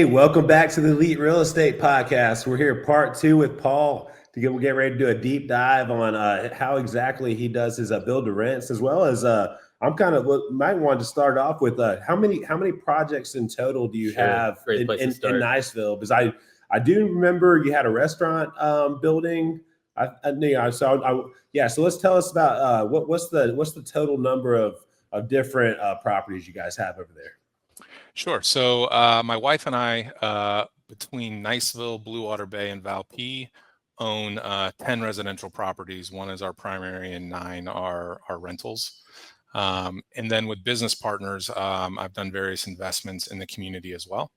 welcome back to the Elite Real Estate Podcast. We're here part two with Paul we'll get ready to do a deep dive on how exactly he does his build to rents, as well as might want to start off with how many projects in total do you have in Niceville? Because I do remember you had a restaurant building. So let's tell us about what's the total number of different properties you guys have over there. Sure. So my wife and I, between Niceville, Blue Water Bay, and Valpy, own 10 residential properties. One is our primary and 9 are rentals. And then with business partners, I've done various investments in the community as well.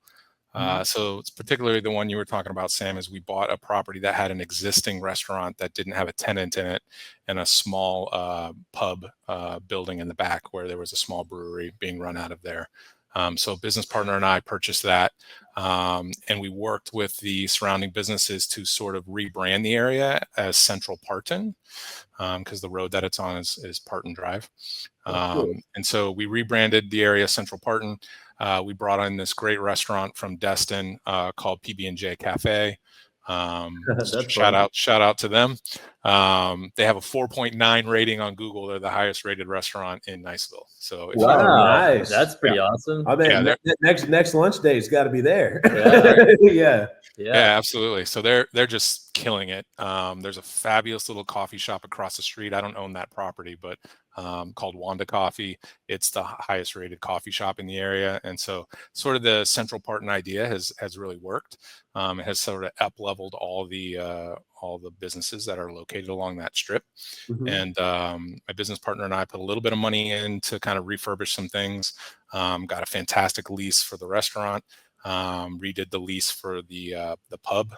So it's particularly the one you were talking about, Sam, is we bought a property that had an existing restaurant that didn't have a tenant in it and a small pub building in the back where there was a small brewery being run out of there. So a business partner and I purchased that, and we worked with the surrounding businesses to sort of rebrand the area as Central Parton, because the road that it's on is Parton Drive. And so we rebranded the area Central Parton. We brought in this great restaurant from Destin called PB&J Cafe. Shout out to them. They have a 4.9 rating on Google. They're the highest rated restaurant in Niceville. So nice. That's pretty awesome. I mean, next lunch day has got to be there. Yeah, absolutely. So they're just killing it. There's a fabulous little coffee shop across the street. I don't own that property, but called Wanda Coffee. It's the highest rated coffee shop in the area. And so sort of the Central Parton idea has really worked. It has sort of up-leveled all the businesses that are located along that strip. And my business partner and I put a little bit of money in to kind of refurbish some things. Got a fantastic lease for the restaurant. Redid the lease for the pub.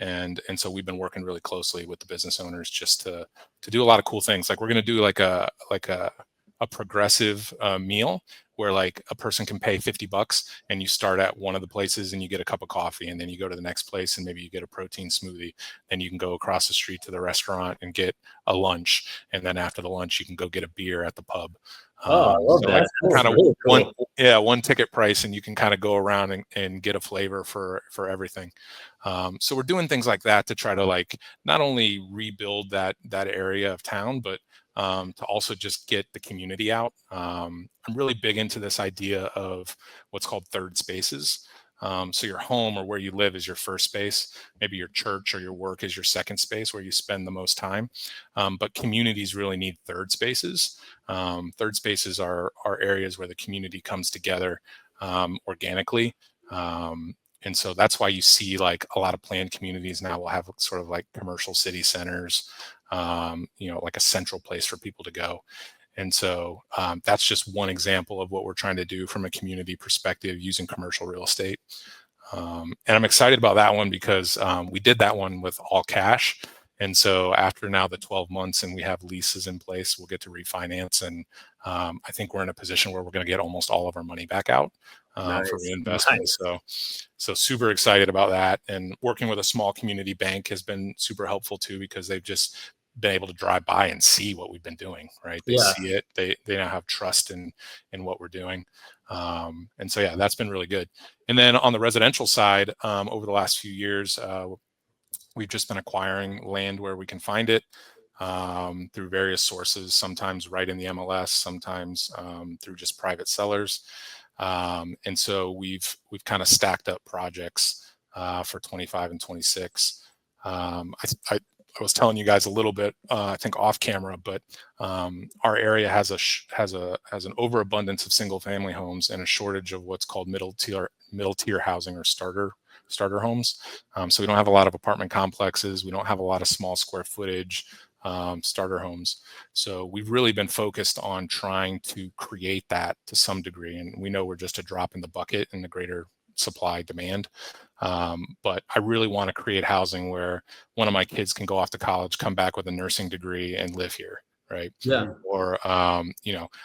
And so we've been working really closely with the business owners just to do a lot of cool things. Like we're going to do like a progressive meal where like a person can pay $50 and you start at one of the places and you get a cup of coffee, and then you go to the next place and maybe you get a protein smoothie. Then you can go across the street to the restaurant and get a lunch, and then after the lunch you can go get a beer at the pub. I love that. Kind of really cool. one ticket price, and you can kind of go around and get a flavor for everything. So we're doing things like that to try to like not only rebuild that area of town, but to also just get the community out. I'm really big into this idea of what's called third spaces. So your home or where you live is your first space. Maybe your church or your work is your second space where you spend the most time. But communities really need third spaces. Third spaces are areas where the community comes together organically. And so that's why you see like a lot of planned communities now will have sort of like commercial city centers, like a central place for people to go. And so that's just one example of what we're trying to do from a community perspective using commercial real estate. And I'm excited about that one because we did that one with all cash. And so after now the 12 months and we have leases in place, we'll get to refinance. And I think we're in a position where we're going to get almost all of our money back out for reinvestment. Nice. So super excited about that. And working with a small community bank has been super helpful too, because they've just been able to drive by and see what we've been doing, right? They see it. They now have trust in what we're doing. And so, that's been really good. And then on the residential side, over the last few years, we've just been acquiring land where we can find it through various sources, sometimes right in the MLS, sometimes through just private sellers. And so we've kind of stacked up projects for 25 and 26. I was telling you guys a little bit, I think off camera, but our area has an overabundance of single family homes and a shortage of what's called middle tier housing or starter homes. So we don't have a lot of apartment complexes. We don't have a lot of small square footage starter homes. So we've really been focused on trying to create that to some degree. And we know we're just a drop in the bucket in the greater supply demand. But I really want to create housing where one of my kids can go off to college, come back with a nursing degree and live here. Right. Yeah. Or, I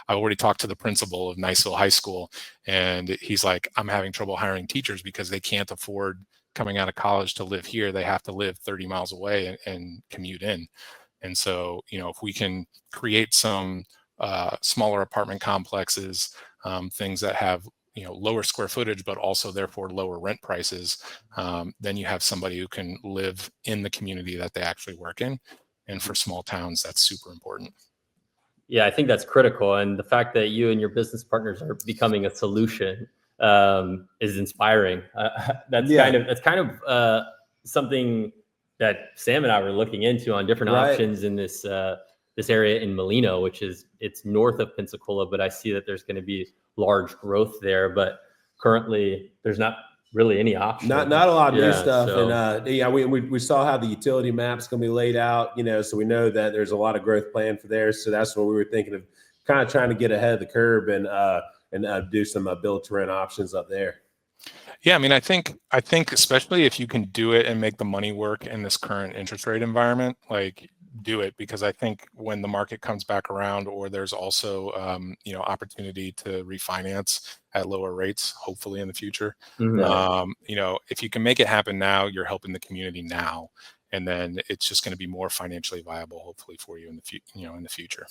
already talked to the principal of Niceville High School, and he's like, I'm having trouble hiring teachers because they can't afford coming out of college to live here. They have to live 30 miles away and commute in. And so, if we can create some smaller apartment complexes, things that have lower square footage, but also therefore lower rent prices, then you have somebody who can live in the community that they actually work in. And for small towns, that's super important. Yeah, I think that's critical. And the fact that you and your business partners are becoming a solution is inspiring. That's kind of something that Sam and I were looking into on different options in this area in Molino, which it's north of Pensacola, but I see that there's going to be large growth there. But currently, there's not really any option. Not a lot of new stuff. So. And we saw how the utility map's going to be laid out, so we know that there's a lot of growth planned for there. So that's what we were thinking of, kind of trying to get ahead of the curve and do some build to rent options up there. Yeah, I mean, I think especially if you can do it and make the money work in this current interest rate environment, like do it, because I think when the market comes back around, or there's also opportunity to refinance at lower rates, hopefully in the future. If you can make it happen now, you're helping the community now, and then it's just going to be more financially viable, hopefully, for you in the future.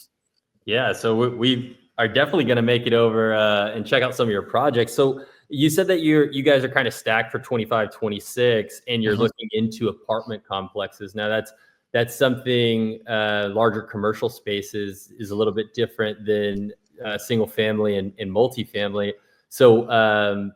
Yeah, so we are definitely going to make it over and check out some of your projects. So you said that you guys are kind of stacked for 25, 26, and you're looking into apartment complexes. Now that's something larger commercial spaces is a little bit different than single family and multifamily. So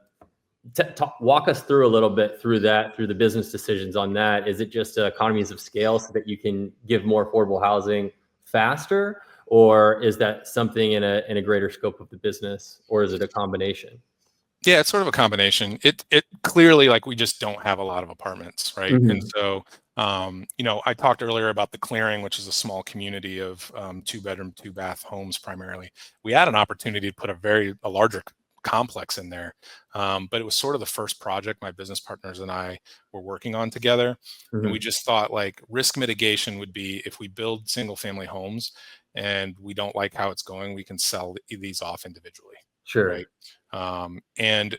walk us through a little bit through the business decisions on that. Is it just economies of scale so that you can give more affordable housing faster? Or is that something in a greater scope of the business, or is it a combination? Yeah, it's sort of a combination. It clearly, like, we just don't have a lot of apartments, right? And so, I talked earlier about the Clearing, which is a small community of 2-bedroom, 2-bath homes primarily. We had an opportunity to put a larger complex in there, but it was sort of the first project my business partners and I were working on together, and we just thought, like, risk mitigation would be if we build single family homes and we don't like how it's going, we can sell these off individually. Sure. Right. And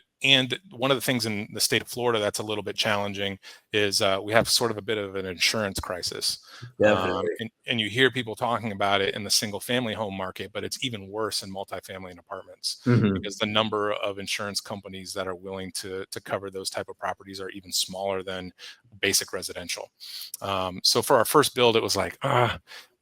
one of the things in the state of Florida that's a little bit challenging is we have sort of a bit of an insurance crisis. And you hear people talking about it in the single family home market, but it's even worse in multifamily and apartments, because the number of insurance companies that are willing to cover those type of properties are even smaller than basic residential. So for our first build, it was like,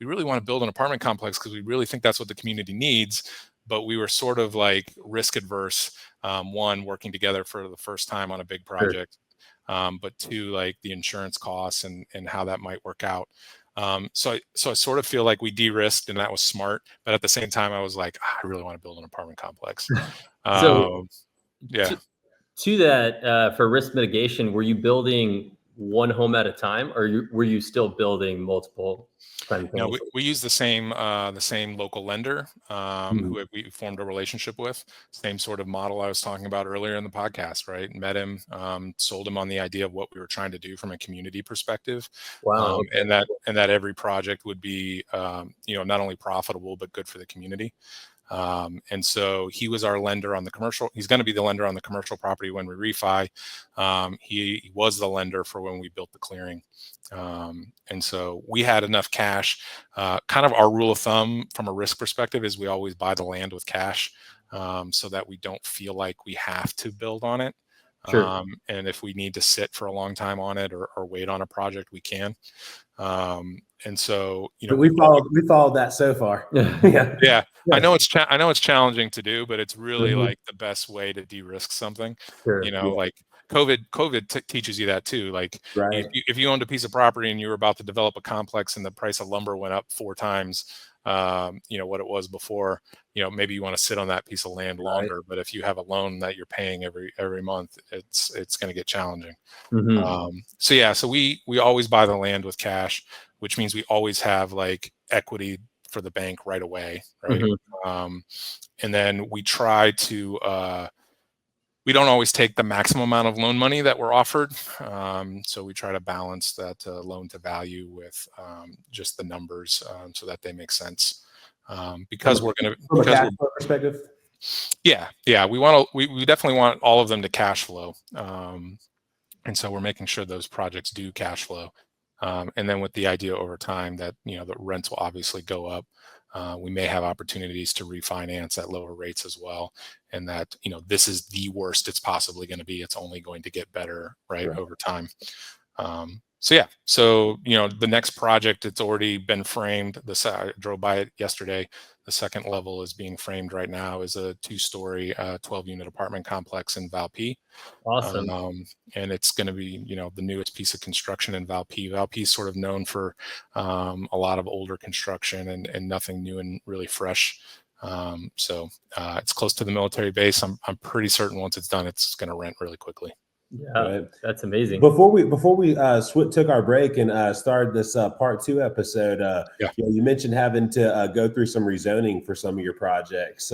we really want to build an apartment complex because we really think that's what the community needs. But we were sort of like risk adverse, one, working together for the first time on a big project, but two, like the insurance costs and how that might work out. So I sort of feel like we de-risked, and that was smart. But at the same time, I was like, I really want to build an apartment complex. To that, for risk mitigation, were you building one home at a time, or were you still building multiple? No, we use the same local lender who we formed a relationship with. Same sort of model I was talking about earlier in the podcast, right? Met him, sold him on the idea of what we were trying to do from a community perspective. Wow. And that every project would be not only profitable but good for the community. And so he was our lender on the commercial. He's going to be the lender on the commercial property when we refi. He was the lender for when we built the Clearing. And so we had enough cash. Kind of our rule of thumb from a risk perspective is we always buy the land with cash, so that we don't feel like we have to build on it. Sure. And if we need to sit for a long time on it or wait on a project, we can. And so, we followed that so far. Yeah. I know it's challenging to do, but it's really like the best way to de-risk something. Sure. Like COVID teaches you that too. Like, if you owned a piece of property and you were about to develop a complex and the price of lumber went up 4 times, what it was before, maybe you want to sit on that piece of land longer. But if you have a loan that you're paying every month, it's going to get challenging. So we always buy the land with cash, which means we always have like equity for the bank right away, right? And then we try to we don't always take the maximum amount of loan money that we're offered, so we try to balance that loan to value with just the numbers, so that they make sense, because we're going to, from a cash flow perspective. We definitely want all of them to cash flow, and so we're making sure those projects do cash flow. And then with the idea over time that, the rents will obviously go up. We may have opportunities to refinance at lower rates as well. And that, this is the worst it's possibly going to be. It's only going to get better, right, over time. So yeah, the next project, it's already been framed. I drove by it yesterday. The second level is being framed right now, is a 2-story, 12-unit apartment complex in Valpy. Awesome. And it's going to be, the newest piece of construction in Valpy. Valpy is sort of known for a lot of older construction and nothing new and really fresh. So it's close to the military base. I'm pretty certain once it's done, it's going to rent really quickly. Yeah, that's amazing. Before we took our break and started this part 2 episode, you mentioned having to go through some rezoning for some of your projects.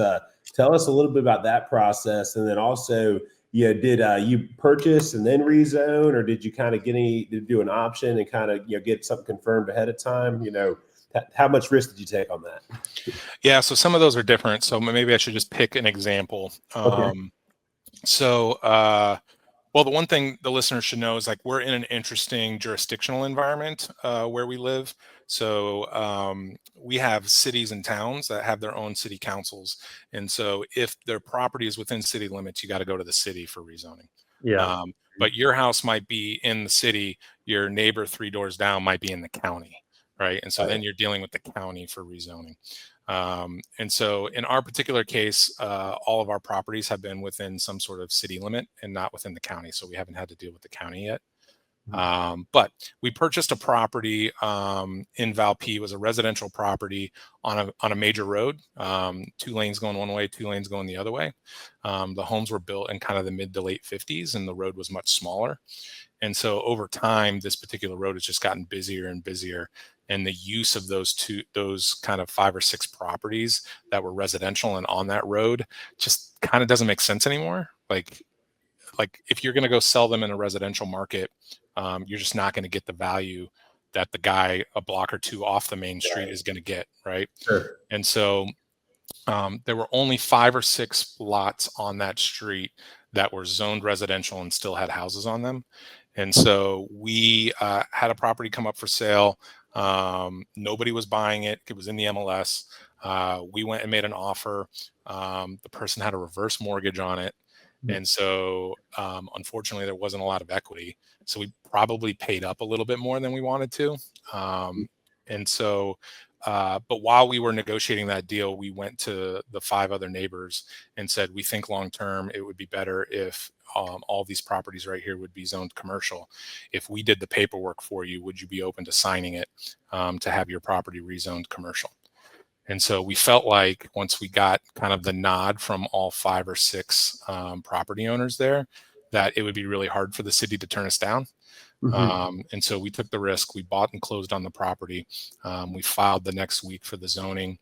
Tell us a little bit about that process, and then also, did you purchase and then rezone, or did you kind of do an option and kind of get something confirmed ahead of time? How much risk did you take on that? Yeah, so some of those are different. So maybe I should just pick an example. Okay. Well, the one thing the listeners should know is we're in an interesting jurisdictional environment where we live. So we have cities and towns that have their own city councils. And so if their property is within city limits, you got to go to the city for rezoning. Yeah. But your house might be in the city. Your neighbor 3 doors down might be in the county, right? And so then you're dealing with the county for rezoning. And so in our particular case, all of our properties have been within some sort of city limit and not within the county. So we haven't had to deal with the county yet. But we purchased a property in Valpy. It was a residential property on a major road, 2 lanes going one way, 2 lanes going the other way. The homes were built in kind of the mid to late 50s, and the road was much smaller. And so over time, this particular road has just gotten busier and busier. And the use of those kind of 5 or 6 properties that were residential and on that road just kind of doesn't make sense anymore. Like if you're going to go sell them in a residential market, you're just not going to get the value that the guy a block or 2 off the main street is going to get, right? Sure. And so there were only 5 or 6 lots on that street that were zoned residential and still had houses on them. And so we had a property come up for sale. Nobody was buying it. It was in the MLS. We went and made an offer. The person had a reverse mortgage on it. And so, unfortunately, there wasn't a lot of equity. So we probably paid up a little bit more than we wanted to. And so, but while we were negotiating that deal, we went to the 5 other neighbors and said, we think long-term, it would be better if all these properties right here would be zoned commercial. If we did the paperwork for you, would you be open to signing it to have your property rezoned commercial? And so we felt like once we got kind of the nod from all 5 or 6 property owners there, that it would be really hard for the city to turn us down. And so we took the risk. We bought and closed on the property. We filed the next week for the zoning.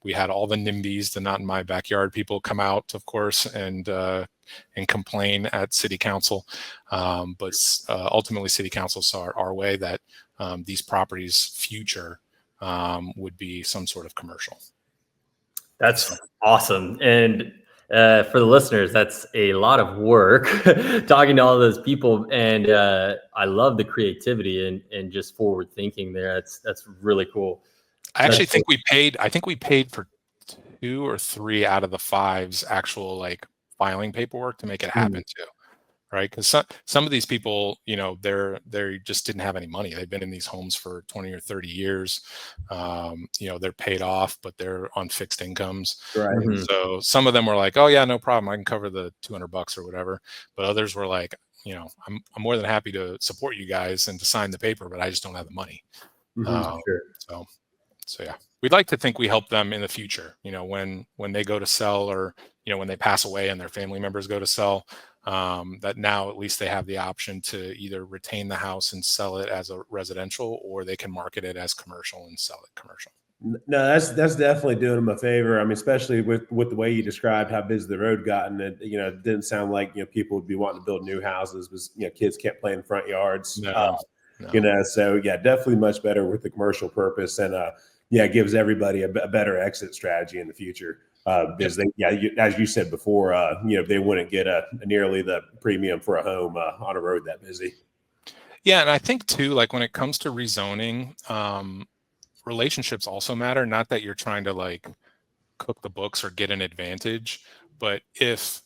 We had all the NIMBYs, the not in my backyard people, come out, of course, and complain at city council. But ultimately, city council saw it our way that these properties' future would be some sort of commercial. That's awesome. And for the listeners, that's a lot of work talking to all those people. And I love the creativity and just forward thinking there. That's really cool. I actually think we paid for 2 or 3 out of the 5's actual filing paperwork to make it happen too. Right. Because some of these people, they just didn't have any money. They've been in these homes for 20 or 30 years. They're paid off, but they're on fixed incomes. Right. And so some of them were like, oh, yeah, no problem. I can cover the $200 or whatever. But others were like, I'm more than happy to support you guys and to sign the paper, but I just don't have the money. Sure. So yeah, we'd like to think we help them in the future, when they go to sell or, when they pass away and their family members go to sell. That now at least they have the option to either retain the house and sell it as a residential, or they can market it as commercial and sell it commercial. No, that's definitely doing them a favor. I mean, especially with the way you described how busy the road got, and it didn't sound like people would be wanting to build new houses because kids can't play in front yards. No. So yeah, definitely much better with the commercial purpose, and it gives everybody a better exit strategy in the future. Because they, as you said before, they wouldn't get nearly the premium for a home on a road that busy. Yeah, and I think too, like when it comes to rezoning, relationships also matter. Not that you're trying to like cook the books or get an advantage, but if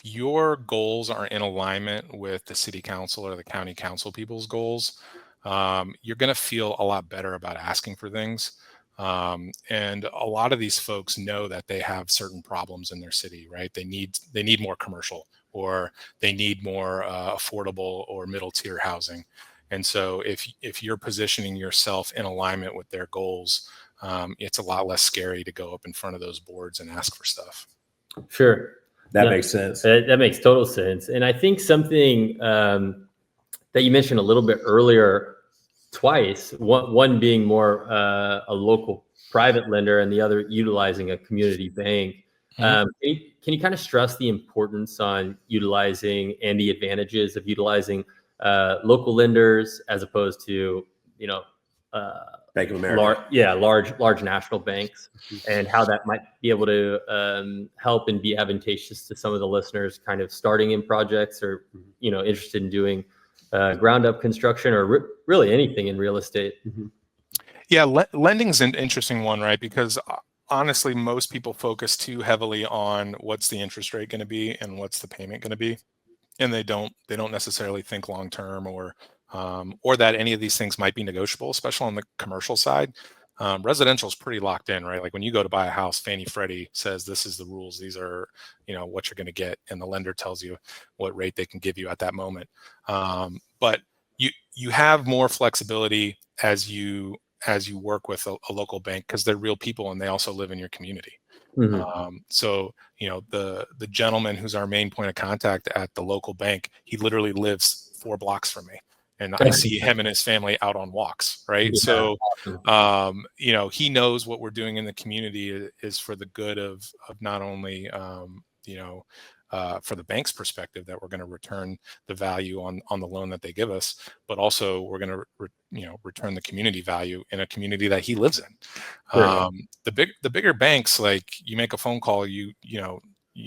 your goals are in alignment with the city council or the county council people's goals, you're going to feel a lot better about asking for things. And a lot of these folks know that they have certain problems in their city, right? They need more commercial, or they need more affordable or middle tier housing. And so if you're positioning yourself in alignment with their goals, it's a lot less scary to go up in front of those boards and ask for stuff. Sure. That makes sense. That makes total sense. And I think something that you mentioned a little bit earlier, twice, one being more a local private lender and the other utilizing a community bank. Can you kind of stress the importance on utilizing and the advantages of utilizing local lenders as opposed to, Bank of America. Large national banks, and how that might be able to help and be advantageous to some of the listeners kind of starting in projects, or interested in doing ground up construction, or really anything in real estate? Yeah, lending's an interesting one, right? Because honestly, most people focus too heavily on what's the interest rate going to be and what's the payment going to be, and they don't necessarily think long term, or that any of these things might be negotiable, especially on the commercial side. Residential is pretty locked in, right? Like when you go to buy a house, Fannie Freddie says this is the rules, these are what you're going to get, and the lender tells you what rate they can give you at that moment. But you have more flexibility as you work with a local bank, because they're real people and they also live in your community. So the gentleman who's our main point of contact at the local bank, he literally lives 4 blocks from me, and I see him and his family out on walks, right? Yeah, so awesome. He knows what we're doing in the community is for the good of not only for the bank's perspective, that we're going to return the value on the loan that they give us, but also we're going to return the community value in a community that he lives in. Sure. The bigger banks, like you make a phone call, you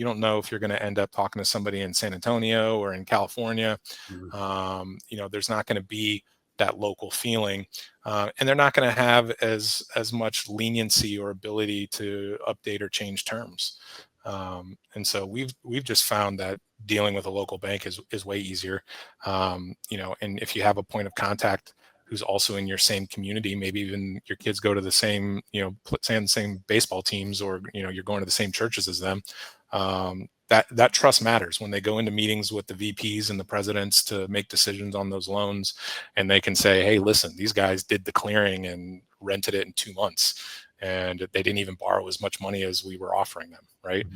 don't know if you're going to end up talking to somebody in San Antonio or in California. There's not going to be that local feeling, and they're not going to have as much leniency or ability to update or change terms. And so we've just found that dealing with a local bank is way easier. And if you have a point of contact who's also in your same community, maybe even your kids go to the same, say on the same baseball teams, or, you're going to the same churches as them, that trust matters when they go into meetings with the VPs and the presidents to make decisions on those loans. And they can say, hey, listen, these guys did the clearing and rented it in 2 months, and they didn't even borrow as much money as we were offering them, right?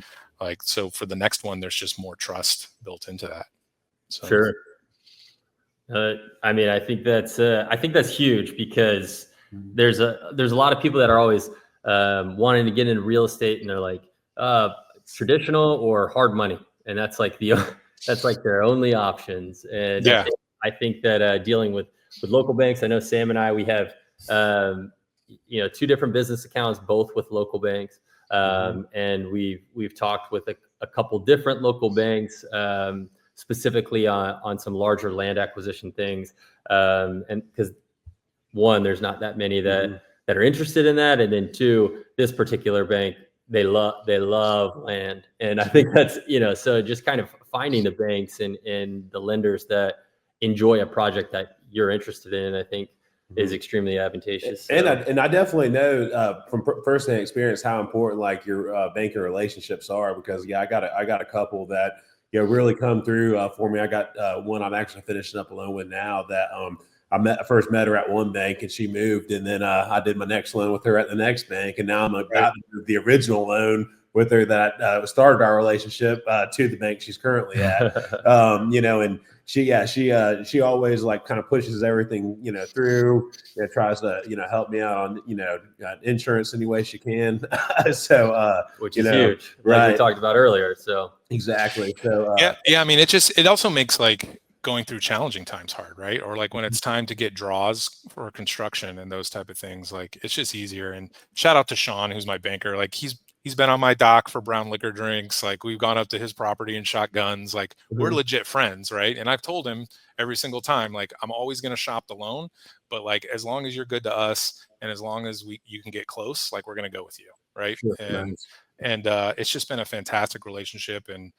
Like, so for the next one, there's just more trust built into that. So. Sure. I think that's huge, because there's a lot of people that are always wanting to get into real estate, and they're like traditional or hard money, and that's like their only options. And yeah, I think that dealing with local banks, I know Sam and I, we have 2 different business accounts, both with local banks, and we've talked with a couple different local banks, specifically on some larger land acquisition things, and because one, there's not that many that are interested in that, and then 2, this particular bank, they love land, and I think that's so just kind of finding the banks and the lenders that enjoy a project that you're interested in, I think is extremely advantageous. And I definitely know from firsthand experience how important like your banking relationships are, because I got a couple that really come through for me. I got one I'm actually finishing up a loan with now that I first met her at one bank, and she moved, and then I did my next loan with her at the next bank, and now I'm about to do the original loan with her that started our relationship to the bank she's currently at. And she always like kind of pushes everything through, tries to help me out on insurance any way she can. So which is huge, like we talked about earlier. So exactly. So yeah. I mean, it also makes like going through challenging times hard, right? Or like when it's time to get draws for construction and those type of things, like it's just easier. And shout out to Sean, who's my banker. Like he's been on my dock for brown liquor drinks. Like we've gone up to his property and shot guns. Like we're legit friends, right? And I've told him every single time, like I'm always going to shop the loan, but like as long as you're good to us and as long as you can get close, like we're going to go with you, right? Sure, and nice. and it's just been a fantastic relationship, and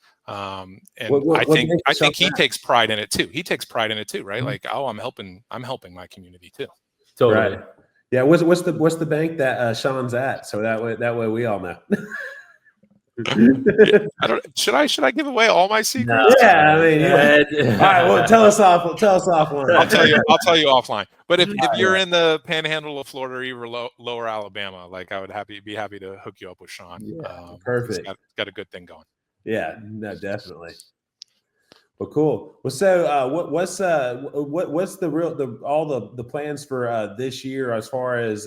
What I think he takes pride in it too. He takes pride in it too, right? Like, oh, I'm helping my community too. Totally. Right. Yeah. What's the bank that Sean's at? So that way we all know. Should I give away all my secrets? No. Yeah, I mean, all right. Well, tell us offline. I'll tell you offline. But if you're in the Panhandle of Florida or even lower Alabama, like I would be happy to hook you up with Sean. Yeah, perfect. He's got a good thing going. Yeah, no, definitely. Well, cool. Well, so what's the plans for this year as far as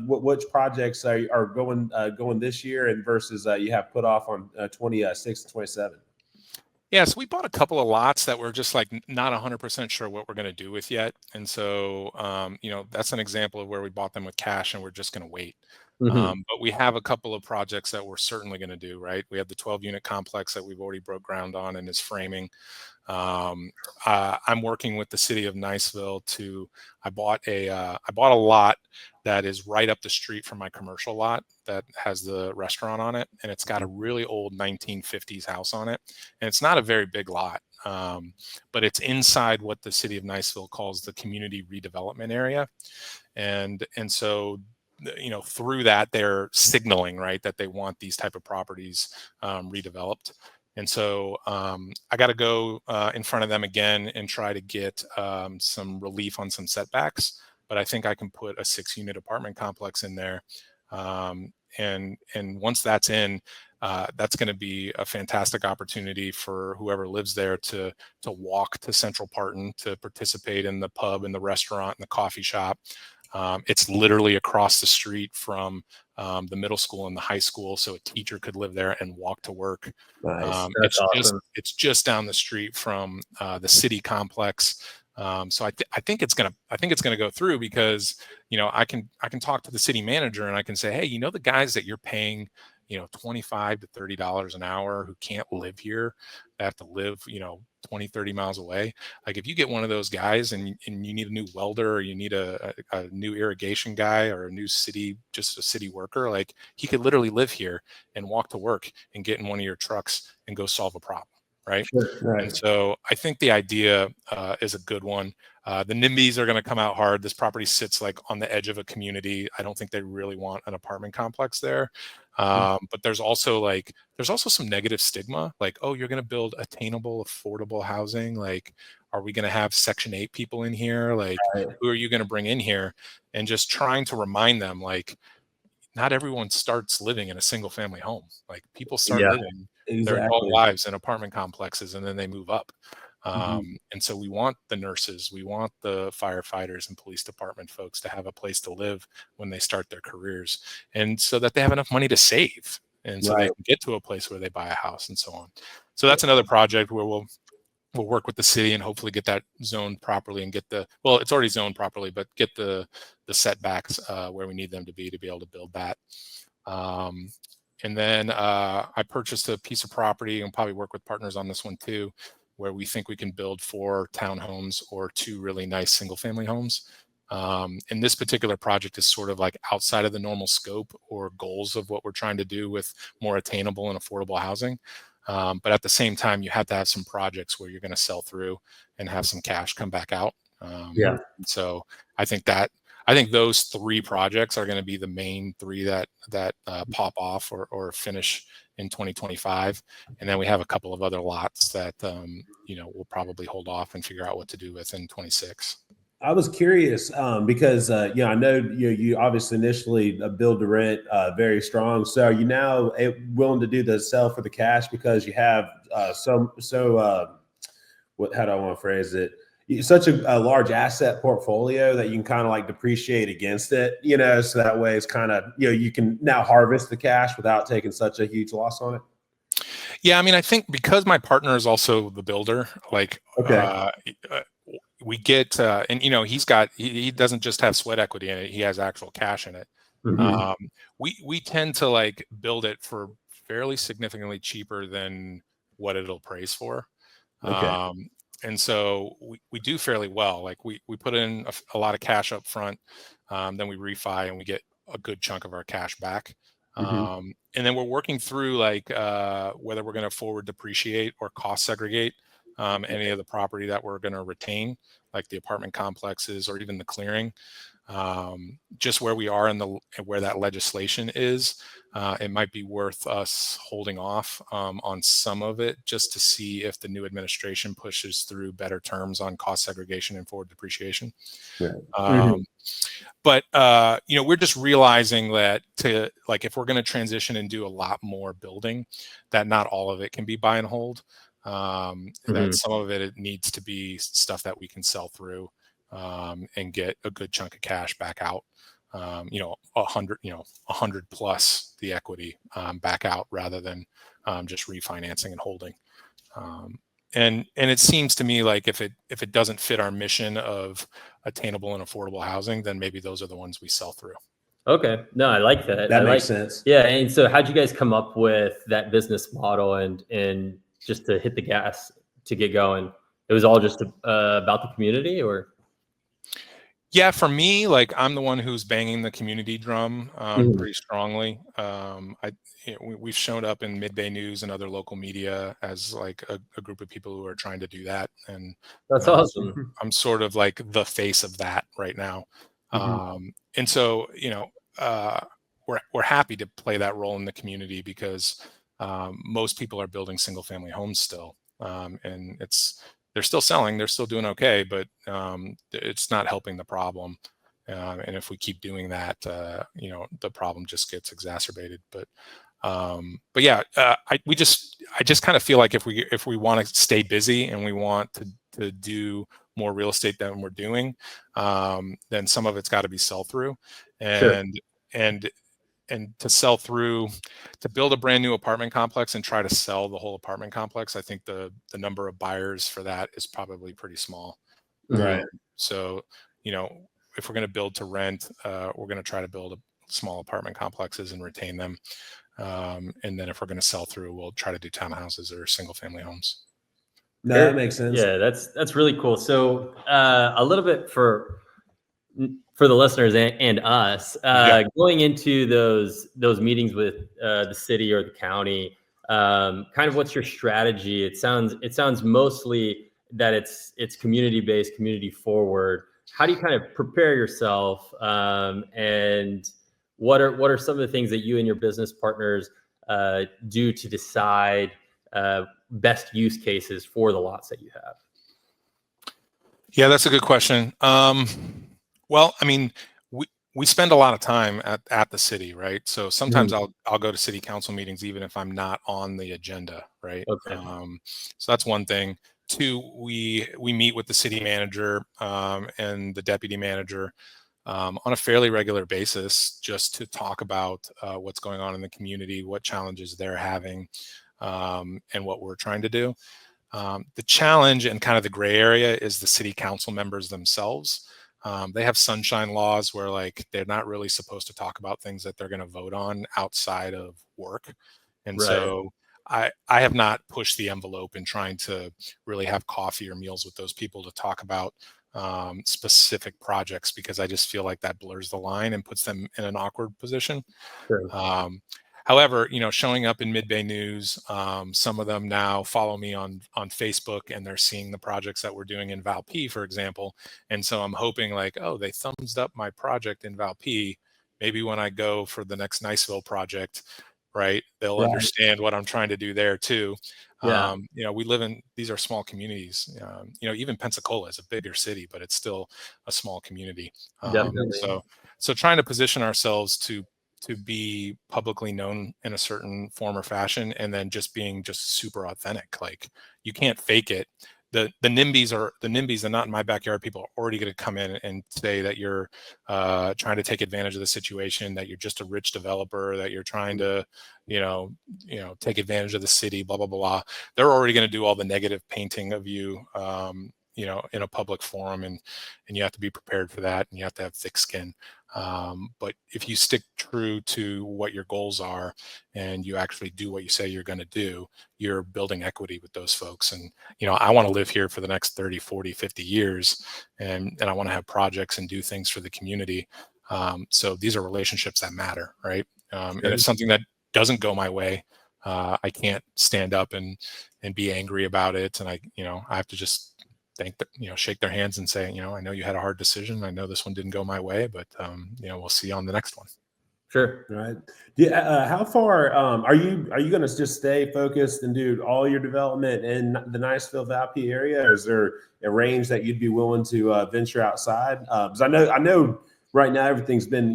which projects are going this year and versus you have put off on 26 and 27? Yeah, so we bought a couple of lots that we're just like not 100% sure what we're going to do with yet, and so that's an example of where we bought them with cash and we're just going to wait. But we have a couple of projects that we're certainly going to do. Right, we have the 12-unit complex that we've already broke ground on and is framing. I'm working with the city of Niceville I bought a lot that is right up the street from my commercial lot that has the restaurant on it. And it's got a really old 1950s house on it. And it's not a very big lot, but it's inside what the city of Niceville calls the community redevelopment area. And so, through that, they're signaling, right, that they want these type of properties redeveloped. And so I got to go in front of them again and try to get some relief on some setbacks. But I think I can put a 6-unit apartment complex in there. And once that's in, that's going to be a fantastic opportunity for whoever lives there to walk to Central Parton, to participate in the pub and the restaurant and the coffee shop. It's literally across the street from the middle school and the high school, so a teacher could live there and walk to work. Nice. It's awesome. It's just down the street from the city complex. So I think it's gonna go through because I can talk to the city manager and I can say, hey, the guys that you're paying $25 to $30 an hour who can't live here, they have to live 20, 30 miles away. Like if you get one of those guys and you need a new welder or you need a new irrigation guy or just a city worker, like he could literally live here and walk to work and get in one of your trucks and go solve a problem. Right. Sure, right. And so I think the idea is a good one. The NIMBYs are going to come out hard. This property sits like on the edge of a community. I don't think they really want an apartment complex there. But there's also some negative stigma, like, oh, you're going to build attainable, affordable housing. Like, are we going to have Section 8 people in here? Like, who are you going to bring in here? And just trying to remind them, like, not everyone starts living in a single family home. Like people start living their adult lives in apartment complexes and then they move up. And so we want the nurses, we want the firefighters and police department folks to have a place to live when they start their careers, and so that they have enough money to save, and so they can get to a place where they buy a house and so on. So that's another project where we'll work with the city and hopefully get that zoned properly and it's already zoned properly, but get the setbacks where we need them to be able to build that. And then I purchased a piece of property and probably work with partners on this one too, where we think we can build 4 townhomes or 2 really nice single family homes. And this particular project is sort of like outside of the normal scope or goals of what we're trying to do with more attainable and affordable housing. But at the same time, you have to have some projects where you're going to sell through and have some cash come back out. So I think those 3 projects are going to be the main 3 that pop off or finish in 2025. And then we have a couple of other lots that, we'll probably hold off and figure out what to do with in 26. I was curious because, I know you obviously initially build to rent very strong. So are you now willing to do the sell for the cash because you have how do I want to phrase it? Such a large asset portfolio that you can kind of like depreciate against it, so that way it's kind of, you can now harvest the cash without taking such a huge loss on it. Yeah. I mean, I think because my partner is also the builder, like, we get, and he doesn't just have sweat equity in it. He has actual cash in it. Mhm. We tend to like build it for fairly significantly cheaper than what it'll appraise for. Okay. And so we do fairly well. Like we put in a lot of cash up front, then we refi and we get a good chunk of our cash back. And then we're working through like whether we're going to forward depreciate or cost segregate any of the property that we're going to retain, like the apartment complexes or even the clearing. Just where we are in where that legislation is, it might be worth us holding off on some of it just to see if the new administration pushes through better terms on cost segregation and forward depreciation. Right. But we're just realizing that if we're going to transition and do a lot more building, that not all of it can be buy and hold. That some of it needs to be stuff that we can sell through and get a good chunk of cash back out. 100 plus the equity back out rather than just refinancing and holding. And it seems to me like if it doesn't fit our mission of attainable and affordable housing, then maybe those are the ones we sell through. Okay. No, I like that. That makes sense. Yeah. And so how'd you guys come up with that business model and just to hit the gas to get going? It was all just about the community, or? Yeah, for me, like I'm the one who's banging the community drum pretty strongly. We've shown up in Mid-Bay News and other local media as like a group of people who are trying to do that, and That's awesome. I'm sort of like the face of that right now. And so we're happy to play that role in the community because most people are building single family homes still, and they're still selling, they're still doing okay, but it's not helping the problem. And if we keep doing that, the problem just gets exacerbated. But yeah, I just kind of feel like if we want to stay busy and we want to do more real estate than we're doing, then some of it's got to be sell through, and to sell through, to build a brand new apartment complex and try to sell the whole apartment complex, I think the number of buyers for that is probably pretty small. Right. So, if we're going to build to rent, we're going to try to build small apartment complexes and retain them. And then if we're going to sell through, we'll try to do townhouses or single family homes. No, that makes sense. Yeah, that's really cool. So a little bit for the listeners and us, going into those meetings with the city or the county, kind of what's your strategy? It sounds mostly that it's community based, community forward. How do you kind of prepare yourself, and what are some of the things that you and your business partners do to decide best use cases for the lots that you have? Yeah, that's a good question. Well, I mean, we spend a lot of time at the city, right? So sometimes I'll go to city council meetings even if I'm not on the agenda, right? Okay. So that's one thing. Two, we meet with the city manager and the deputy manager on a fairly regular basis just to talk about what's going on in the community, what challenges they're having, and what we're trying to do. The challenge and kind of the gray area is the city council members themselves. They have sunshine laws where like they're not really supposed to talk about things that they're going to vote on outside of work. And so I have not pushed the envelope in trying to really have coffee or meals with those people to talk about specific projects, because I just feel like that blurs the line and puts them in an awkward position. Sure. However, showing up in Mid-Bay News, some of them now follow me on Facebook, and they're seeing the projects that we're doing in Valpy, for example. And so I'm hoping like, oh, they thumbs up my project in Valpy. Maybe when I go for the next Niceville project, right, they'll understand what I'm trying to do there too. Yeah. We live in, these are small communities. Even Pensacola is a bigger city, but it's still a small community. Definitely. So trying to position ourselves to be publicly known in a certain form or fashion, and then just being just super authentic. Like you can't fake it. The NIMBYs, the not in my backyard people are already going to come in and say that you're trying to take advantage of the situation, that you're just a rich developer, that you're trying to, take advantage of the city, blah, blah, blah. They're already going to do all the negative painting of you, in a public forum, and you have to be prepared for that, and you have to have thick skin. But if you stick true to what your goals are and you actually do what you say you're going to do, you're building equity with those folks. And, I want to live here for the next 30, 40, 50 years. And I want to have projects and do things for the community. So these are relationships that matter, right? And if something that doesn't go my way, I can't stand up and be angry about it. And I have to just shake their hands and say, I know you had a hard decision. I know this one didn't go my way, but we'll see you on the next one. Sure. Right. Yeah. How far are you going to just stay focused and do all your development in the Niceville Valpy area, or is there a range that you'd be willing to venture outside? Because I know right now everything's been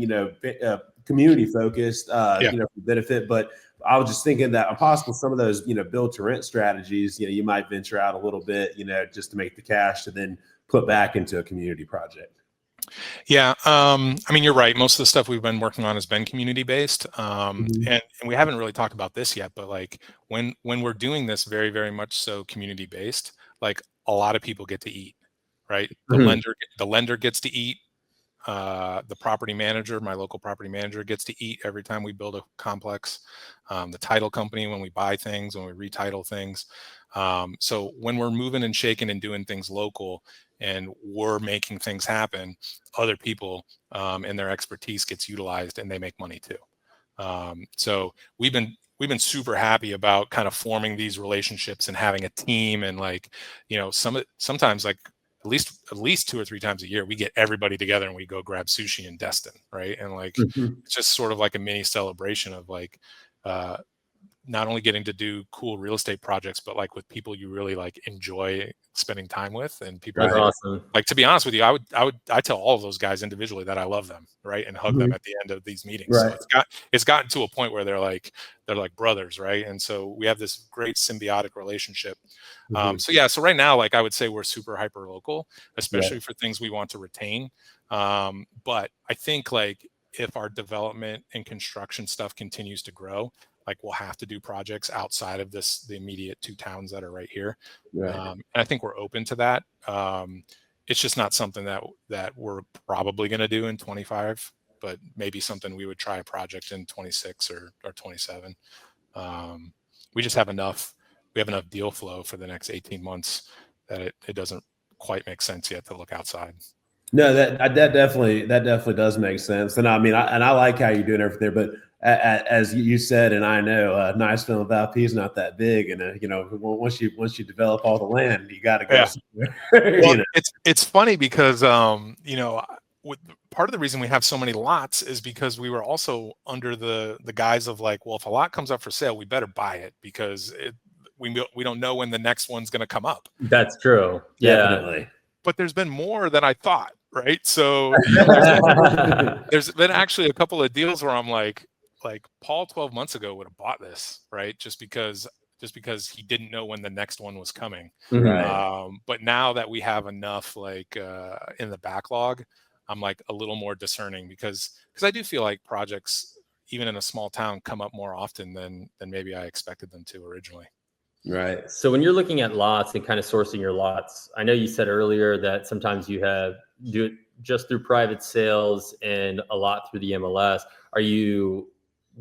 community focused, for benefit, but I was just thinking that possible some of those build to rent strategies, you might venture out a little bit, just to make the cash to then put back into a community project. Yeah. I mean, you're right. Most of the stuff we've been working on has been community based. And we haven't really talked about this yet, but like when we're doing this very, very much so community based, like a lot of people get to eat, right? The lender gets to eat. The property manager, my local property manager, gets to eat every time we build a complex. The title company, when we buy things, when we retitle things. So when we're moving and shaking and doing things local and we're making things happen, other people and their expertise gets utilized and they make money too. So we've been super happy about kind of forming these relationships and having a team, and sometimes like at least 2 or 3 times a year, we get everybody together and we go grab sushi in Destin, right? And it's just sort of like a mini celebration of like not only getting to do cool real estate projects, but like with people you really like enjoy spending time with, and people That's awesome. Like, to be honest with you, I tell all of those guys individually that I love them, right, and hug them at the end of these meetings. Right. So it's gotten to a point where they're like brothers, right? And so we have this great symbiotic relationship. So right now, like I would say we're super hyper local, especially for things we want to retain. But I think like if our development and construction stuff continues to grow, like we'll have to do projects outside of the immediate 2 towns that are right here. And I think we're open to that. It's just not something that we're probably going to do in 25, but maybe something we would try a project in 26 or 27. We just have enough deal flow for the next 18 months that it doesn't quite make sense yet to look outside. No, that definitely does make sense. And I mean, I like how you're doing everything there, but as you said, and I know, Niceville and Valpy is not that big, and once you develop all the land, you got to go somewhere. Well, it's funny because part of the reason we have so many lots is because we were also under the guise of like, well, if a lot comes up for sale, we better buy it because we don't know when the next one's going to come up. That's true. Yeah. Definitely. But there's been more than I thought, right? So there's been actually a couple of deals where I'm like Paul 12 months ago would have bought this, right? Just because he didn't know when the next one was coming. Right. But now that we have enough like in the backlog, I'm like a little more discerning because I do feel like projects, even in a small town, come up more often than maybe I expected them to originally. Right. So when you're looking at lots and kind of sourcing your lots, I know you said earlier that sometimes you do it just through private sales and a lot through the MLS. Are you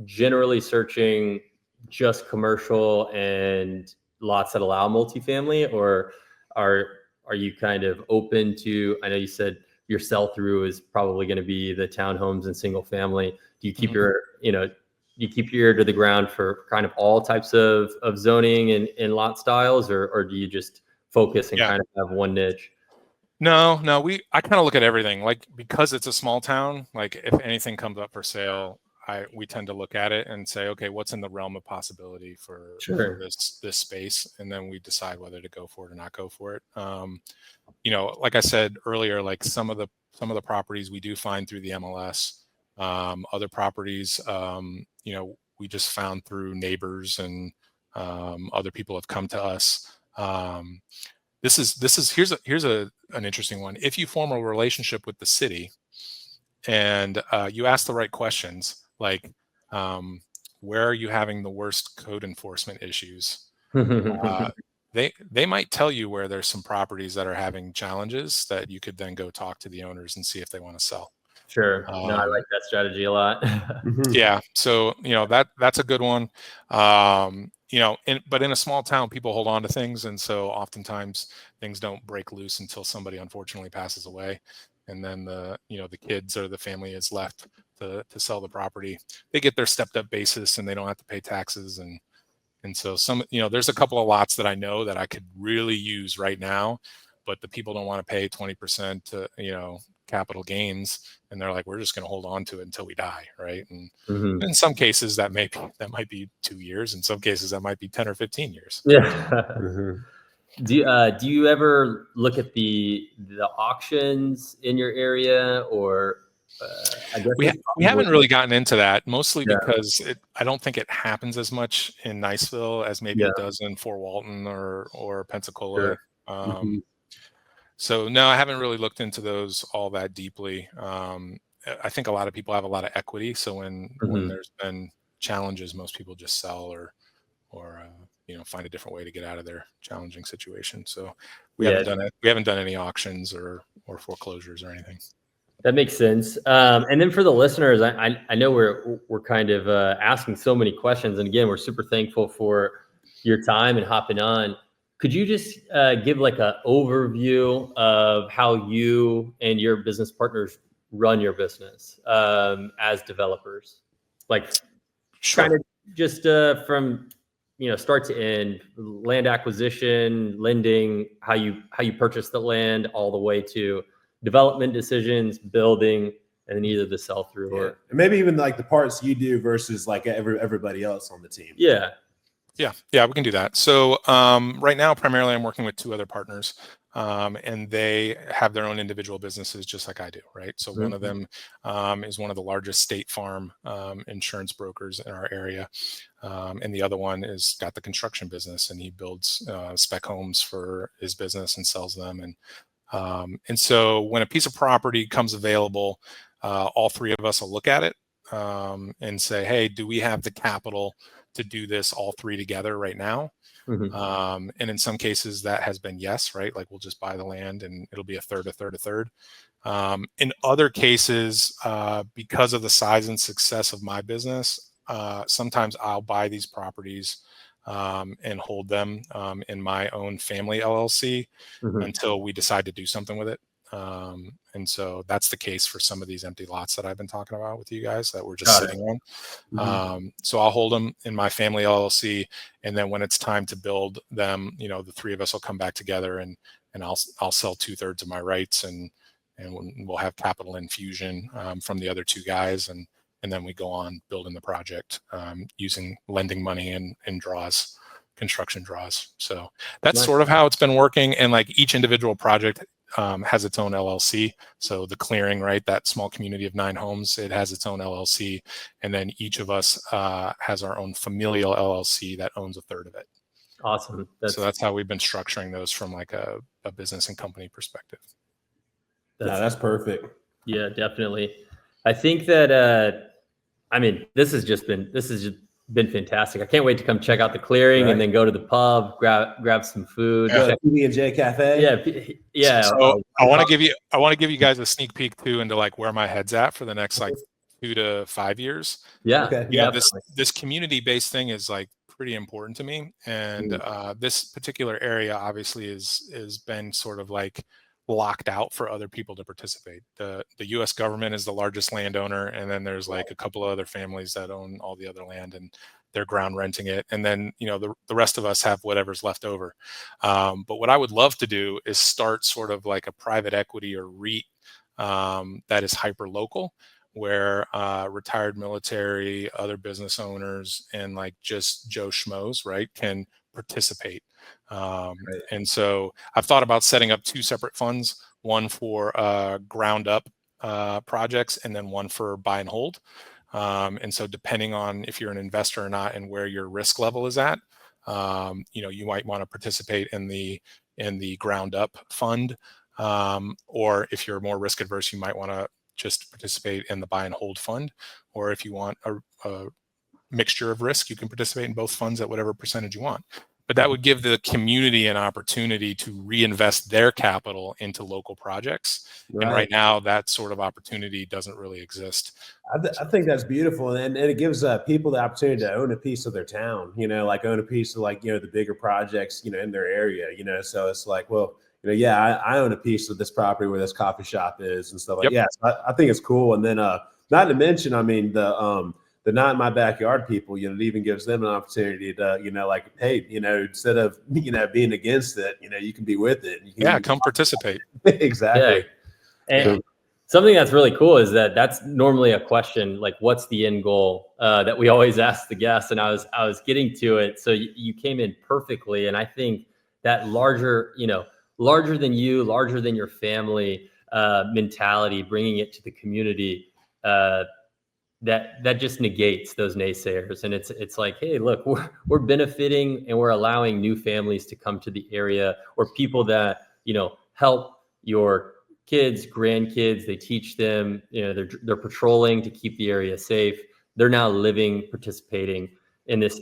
generally searching just commercial and lots that allow multifamily, or are you kind of open to, I know you said your sell through is probably going to be the townhomes and single family. Do you keep your ear to the ground for kind of all types of zoning and lot styles, or do you just focus and kind of have one niche? No, I kind of look at everything, like, because it's a small town, like if anything comes up for sale, we tend to look at it and say, okay, what's in the realm of possibility for this space, and then we decide whether to go for it or not go for it. Like I said earlier, like some of the properties we do find through the MLS. Other properties, we just found through neighbors, and other people have come to us. Here's an interesting one. If you form a relationship with the city and you ask the right questions, like where are you having the worst code enforcement issues, they might tell you where there's some properties that are having challenges that you could then go talk to the owners and see if they want to sell. Sure. No, I like that strategy a lot. Yeah. So, that's a good one. But in a small town, people hold on to things. And so oftentimes things don't break loose until somebody unfortunately passes away. And then the kids or the family is left to sell the property. They get their stepped up basis and they don't have to pay taxes. And so there's a couple of lots that I know that I could really use right now, but the people don't want to pay 20% to, capital gains. And they're like, we're just going to hold on to it until we die. Right. And in some cases that might be 2 years. In some cases that might be 10 or 15 years. Yeah. Do you ever look at the auctions in your area, or I guess we haven't really gotten into that, mostly because I don't think it happens as much in Niceville as maybe it does in Fort Walton or Pensacola. Sure. So no, I haven't really looked into those all that deeply. I think a lot of people have a lot of equity, so when there's been challenges, most people just sell or find a different way to get out of their challenging situation. So we haven't done it. We haven't done any auctions or foreclosures or anything. That makes sense. And then for the listeners, I know we're kind of asking so many questions, and again, we're super thankful for your time and hopping on. Could you just give like an overview of how you and your business partners run your business as developers? Like, kind of just from start to end, land acquisition, lending, how you purchase the land, all the way to development decisions, building, and then either the sell through or maybe even like the parts you do versus like everybody else on the team. Yeah, we can do that. So right now, primarily, I'm working with 2 other partners, and they have their own individual businesses, just like I do, right? So one of them is one of the largest State Farm insurance brokers in our area, and the other one is got the construction business, and he builds spec homes for his business and sells them. And so when a piece of property comes available, all 3 of us will look at it and say, hey, do we have the capital to do this all 3 together right now? And in some cases that has been yes, right? Like we'll just buy the land and it'll be a third. In other cases, because of the size and success of my business, sometimes I'll buy these properties and hold them in my own family LLC until we decide to do something with it. And so that's the case for some of these empty lots that I've been talking about with you guys that we're just sitting on. So I'll hold them in my family LLC, and then when it's time to build them, the 3 of us will come back together and I'll sell 2/3 of my rights, and we'll have capital infusion from the other 2 guys, and then we go on building the project using lending money and draws, construction draws. So that's sort of how it's been working. And like each individual project has its own LLC. So the clearing, right, that small community of 9 homes, it has its own LLC. And then each of us has our own familial LLC that owns 1/3 of it. Awesome. So that's how we've been structuring those from like a business and company perspective. That's perfect. Yeah, definitely. I think that, this has just been fantastic. I can't wait to come check out the clearing and then go to the pub, grab some food. PB&J Cafe. Yeah. So I want to give you guys a sneak peek too into like where my head's at for the next like 2 to 5 years. This community-based thing is like pretty important to me, and this particular area obviously is been sort of like locked out for other people to participate. The U.S. government is the largest landowner, and then there's like a couple of other families that own all the other land, and they're ground renting it. And then the rest of us have whatever's left over. But what I would love to do is start sort of like a private equity or REIT that is hyper local, where retired military, other business owners, and like just Joe Schmoes, right, can participate. And so I've thought about setting up 2 separate funds, one for ground up projects and then one for buy and hold. And so depending on if you're an investor or not and where your risk level is at, you might want to participate in the ground up fund. Or if you're more risk adverse, you might want to just participate in the buy and hold fund. Or if you want a mixture of risk, you can participate in both funds at whatever percentage you want. but that would give the community an opportunity to reinvest their capital into local projects. Right. And right now, that sort of opportunity doesn't really exist. I think that's beautiful, and it gives people the opportunity to own a piece of their town. Like own a piece of the bigger projects in their area. So it's like, well, yeah, I own a piece of this property where this coffee shop is and stuff like. Yep. Yeah, so I think it's cool, and then not to mention, I mean the not in my backyard people. It even gives them an opportunity to hey, instead of being against it, you can be with it. You can come participate. Exactly. Yeah. And something that's really cool is that's normally a question, like what's the end goal that we always ask the guests. And I was getting to it. So you came in perfectly. And I think that larger than you, larger than your family mentality, bringing it to the community, that just negates those naysayers. And it's like, hey, look, we're benefiting and we're allowing new families to come to the area, or people that, help your kids, grandkids, they teach them, they're patrolling to keep the area safe. They're now living, participating in this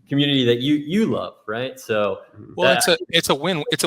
community that you love, right? So well, it's a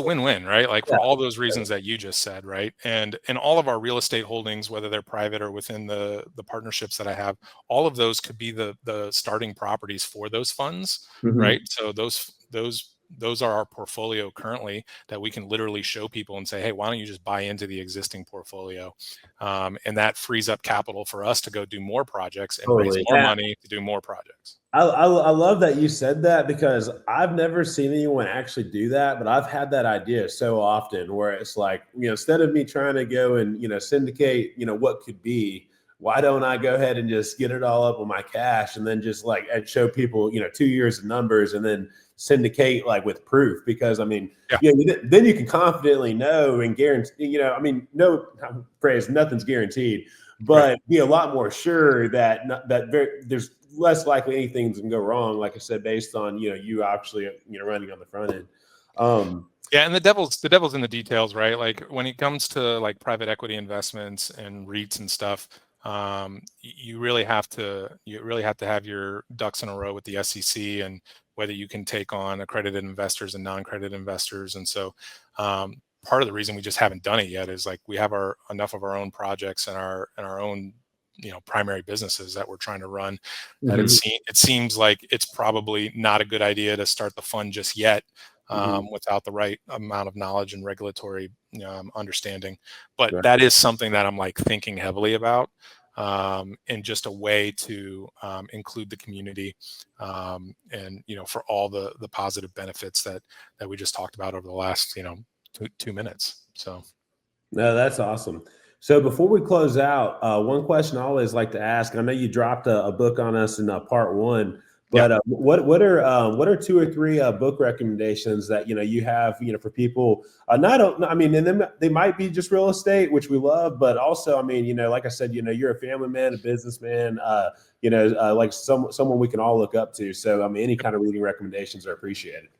win-win, right? Like for all those reasons that you just said, right? And in all of our real estate holdings, whether they're private or within the partnerships that I have, all of those could be the starting properties for those funds, right? So those are our portfolio currently that we can literally show people and say, hey, why don't you just buy into the existing portfolio? And that frees up capital for us to go do more projects and raise more money to do more projects. I love that you said that, because I've never seen anyone actually do that, but I've had that idea so often where it's like, instead of me trying to go and, syndicate, what could be, why don't I go ahead and just get it all up on my cash and then just and show people, 2 years of numbers and then syndicate with proof? Because I mean, then you can confidently know and guarantee, no phrase, nothing's guaranteed, but be a lot more sure that there's less likely anything can go wrong, like I said, based on you actually running on the front end. And the devil's in the details, right? Like when it comes to private equity investments and REITs and stuff, you really have to have your ducks in a row with the SEC, and whether you can take on accredited investors and non-accredited investors. And so part of the reason we just haven't done it yet is we have enough of our own projects and our own primary businesses that we're trying to run, that it seems like it's probably not a good idea to start the fund just yet, without the right amount of knowledge and regulatory understanding. But that is something that I'm thinking heavily about, and just a way to include the community, and for all the positive benefits that we just talked about over the last 2 minutes. So no, that's awesome. So before we close out, one question I always like to ask, I know you dropped a book on us in part 1, but what are 2 or 3 book recommendations that you have for people? And then they might be just real estate, which we love, but also like I said, you're a family man, a businessman, someone we can all look up to. So any kind of reading recommendations are appreciated.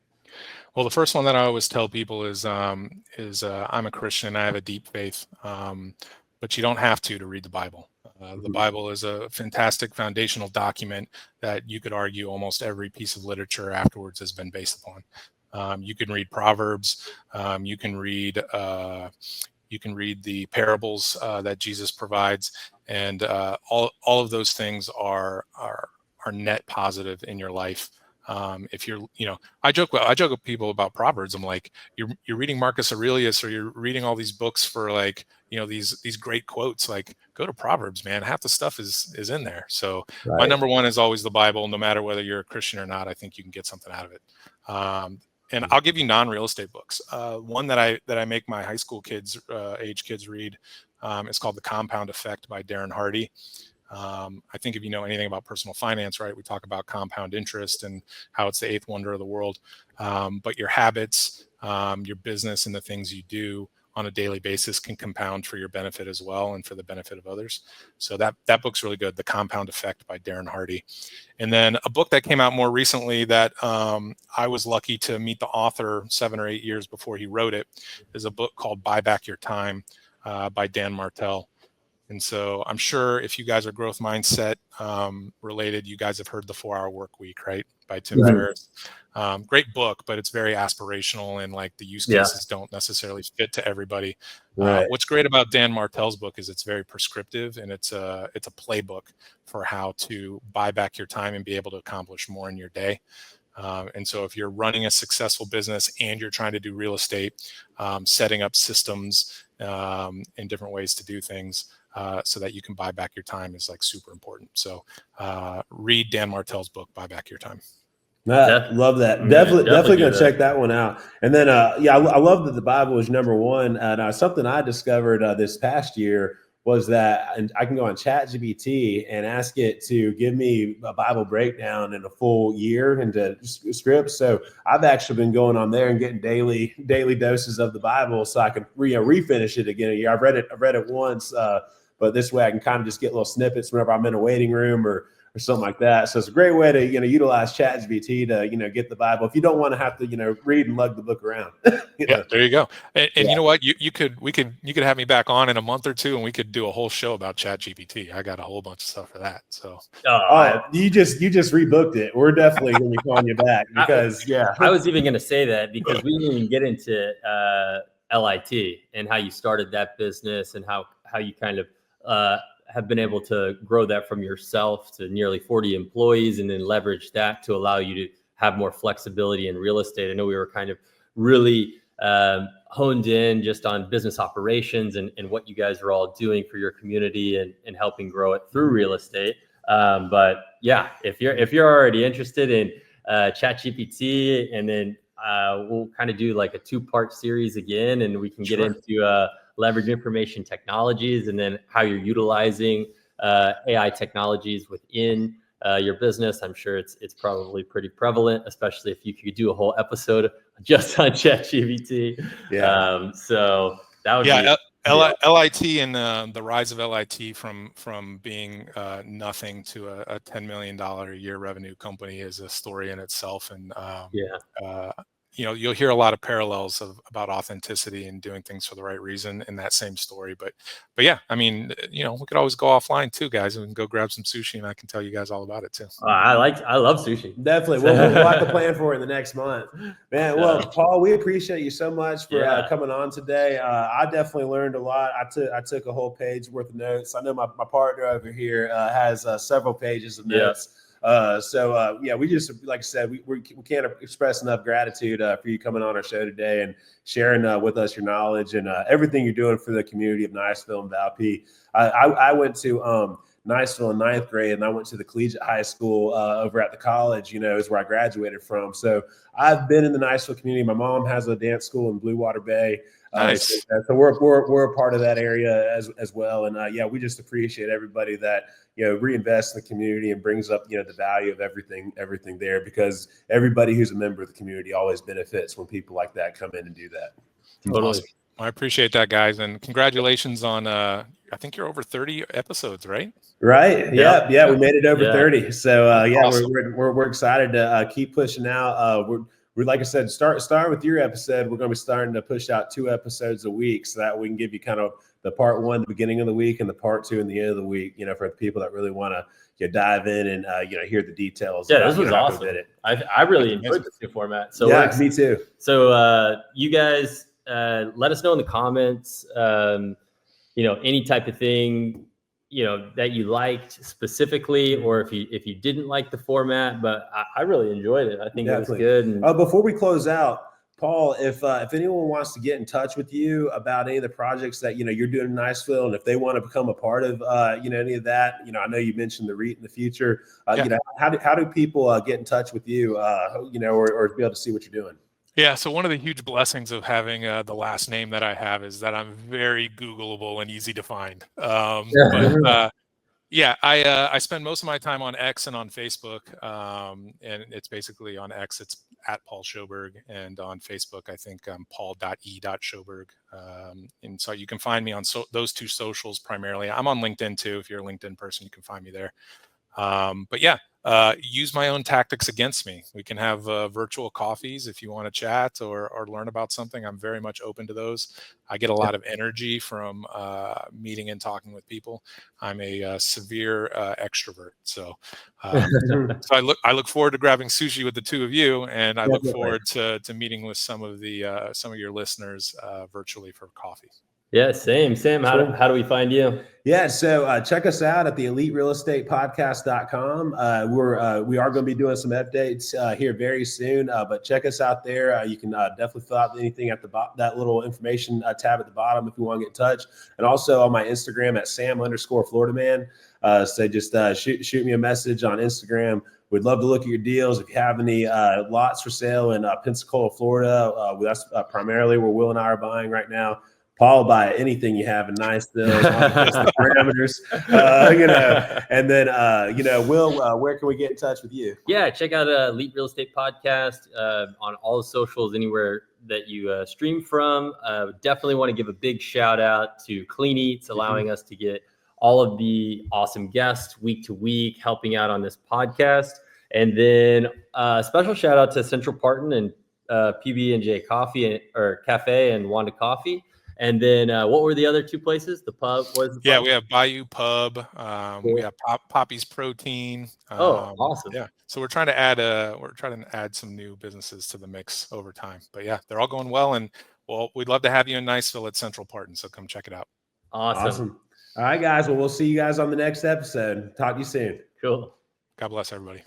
Well, the first one that I always tell people is I'm a Christian. I have a deep faith, but you don't have to read the Bible. The Bible is a fantastic foundational document that you could argue almost every piece of literature afterwards has been based upon. You can read Proverbs. You can read the parables that Jesus provides, and all of those things are net positive in your life. If you're, I joke with people about Proverbs. I'm like, you're reading Marcus Aurelius, or you're reading all these books for these great quotes. Go to Proverbs, man. Half the stuff is in there. So my number one is always the Bible. No matter whether you're a Christian or not, I think you can get something out of it. And I'll give you non-real estate books. One that I make my high school age kids read. It's called The Compound Effect by Darren Hardy. I think if you know anything about personal finance, right, we talk about compound interest and how it's the 8th wonder of the world. But your habits, your business, and the things you do on a daily basis can compound for your benefit as well, and for the benefit of others. So that book's really good, The Compound Effect by Darren Hardy. And then a book that came out more recently that I was lucky to meet the author 7 or 8 years before he wrote it is a book called Buy Back Your Time by Dan Martell. And so I'm sure if you guys are growth mindset related, you guys have heard the 4-Hour Work Week, right? By Tim Ferriss. Great book, but it's very aspirational, and like the use cases don't necessarily fit to everybody. What's great about Dan Martell's book is it's very prescriptive, and it's a playbook for how to buy back your time and be able to accomplish more in your day. And so if you're running a successful business and you're trying to do real estate, setting up systems and different ways to do things so that you can buy back your time is like super important. So read Dan Martell's book, Buy Back Your Time. Love that. Definitely going to check that one out. And then, I love that the Bible is number one. And something I discovered this past year was that I can go on ChatGPT and ask it to give me a Bible breakdown in a full year into scripts. So I've actually been going on there and getting daily doses of the Bible, so I can refinish it again a year. I've read it once, but this way I can kind of just get little snippets whenever I'm in a waiting room or something like that. So it's a great way to, utilize ChatGPT to, get the Bible if you don't want to have to, read and lug the book around. Yeah, there you go. And you know what? You could have me back on in a month or two, and we could do a whole show about ChatGPT. I got a whole bunch of stuff for that. So you just rebooked it. We're definitely going to be calling you back because I was even going to say that because we didn't even get into LIT and how you started that business and how you kind of have been able to grow that from yourself to nearly 40 employees and then leverage that to allow you to have more flexibility in real estate. I know we were kind of really honed in just on business operations and what you guys are all doing for your community and helping grow it through real estate. But yeah, if you're already interested in ChatGPT, and then we'll kind of do like a 2-part series again, and we can get into leverage information technologies and then how you're utilizing AI technologies within your business. I'm sure it's probably pretty prevalent, especially if you could do a whole episode just on ChatGPT. So that would be LIT and the rise of LIT from being nothing to a $10 million a year revenue company is a story in itself. And you'll hear a lot of parallels about authenticity and doing things for the right reason in that same story. But yeah, I mean, we could always go offline too, guys, and we can go grab some sushi, and I can tell you guys all about it too. I love sushi. Definitely. We'll have to plan for it in the next month, man. Well, Paul, we appreciate you so much for coming on today. I definitely learned a lot. I took a whole page worth of notes. I know my partner over here has several pages of notes. We just, like I said, we can't express enough gratitude for you coming on our show today and sharing with us your knowledge and everything you're doing for the community of Niceville and Valpy. I went to Niceville in 9th grade, and I went to the collegiate high school over at the college, is where I graduated from. So I've been in the Niceville community. My mom has a dance school in Blue Water Bay. Nice. So we're a part of that area as well. And we just appreciate everybody that, reinvests in the community and brings up, the value of everything there, because everybody who's a member of the community always benefits when people like that come in and do that. Totally. Awesome. I appreciate that, guys. And congratulations on, I think you're over 30 episodes, right? Right. Yeah. We made it over 30. So awesome. we're excited to keep pushing out. We're like I said, start with your episode. We're going to be starting to push out 2 episodes a week, so that we can give you kind of the part 1 at the beginning of the week and the part 2 in the end of the week. For the people that really want to dive in and hear the details. Yeah, this was awesome. I really enjoyed this new format. So me too. So you guys let us know in the comments. Any type of thing that you liked specifically, or if you didn't like the format, but I really enjoyed it. I think it was good. And before we close out, Paul, if anyone wants to get in touch with you about any of the projects that you're doing in Niceville, and if they want to become a part of any of that, I know you mentioned the REIT in the future. How do people get in touch with you, or be able to see what you're doing? Yeah, so one of the huge blessings of having the last name that I have is that I'm very Googleable and easy to find. I spend most of my time on X and on Facebook, and it's basically on X, it's at Paul Sjoberg, and on Facebook, I think I'm paul.e.sjoberg. And so you can find me on those 2 socials primarily. I'm on LinkedIn too. If you're a LinkedIn person, you can find me there. use my own tactics against me. We can have virtual coffees if you want to chat or learn about something. I'm very much open to those. I get a lot of energy from meeting and talking with people. I'm a severe extrovert, so I look forward to grabbing sushi with the two of you, and I look forward to meeting with some of your listeners virtually for coffee. Yeah, same. Sam, how do we find you? Yeah, so check us out at the eliterealestatepodcast.com. We are going to be doing some updates here very soon, but check us out there. You can definitely fill out anything at that little information tab at the bottom if you want to get in touch. And also on my Instagram at Sam_FloridaMan. So just shoot me a message on Instagram. We'd love to look at your deals. If you have any lots for sale in Pensacola, Florida, that's primarily where Will and I are buying right now. Paul will buy anything you have in nice deals on the parameters, and then, Will, where can we get in touch with you? Yeah, check out Elite Real Estate Podcast on all the socials, anywhere that you stream from. Definitely want to give a big shout out to Clean Eats, allowing us to get all of the awesome guests week to week, helping out on this podcast. And then special shout out to Central Parton and PB&J Coffee or Cafe and Wanda Coffee. And then what were the other two places? The pub was the pub? We have Bayou Pub. Cool. We have Poppy's Protein. Awesome. Yeah. So we're trying to add some new businesses to the mix over time. But yeah, they're all going well, and we'd love to have you in Niceville at Central Parton. So come check it out. Awesome. All right, guys. Well, we'll see you guys on the next episode. Talk to you soon. Cool. God bless everybody.